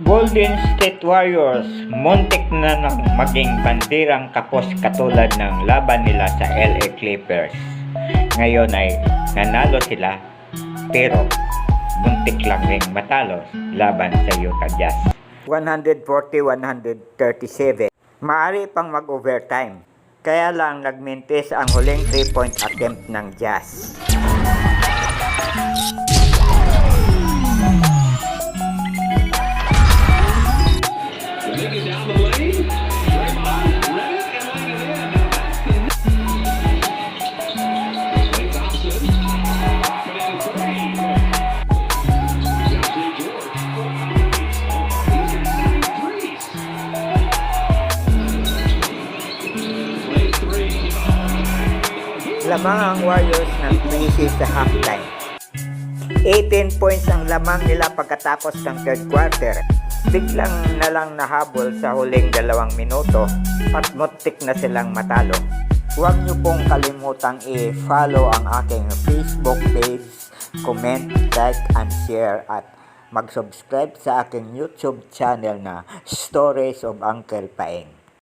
Golden State Warriors muntik na nang maging bandirang kapos katulad ng laban nila sa LA Clippers. Ngayon ay nanalo sila pero muntik lang ring matalo laban sa Utah Jazz. 140-137. Maaari pang mag-overtime. Kaya lang nagmintis ang huling 3-point attempt ng Jazz. Lamang ang Warriors ng 3 sa halftime. 18 points ang lamang nila pagkatapos ng third quarter. Biglang na lang nahabol sa huling 2 minuto at muntik na silang matalo. Huwag niyo pong kalimutang i-follow ang aking Facebook page, comment, like, and share at mag-subscribe sa aking YouTube channel na Stories of Uncle Paeng.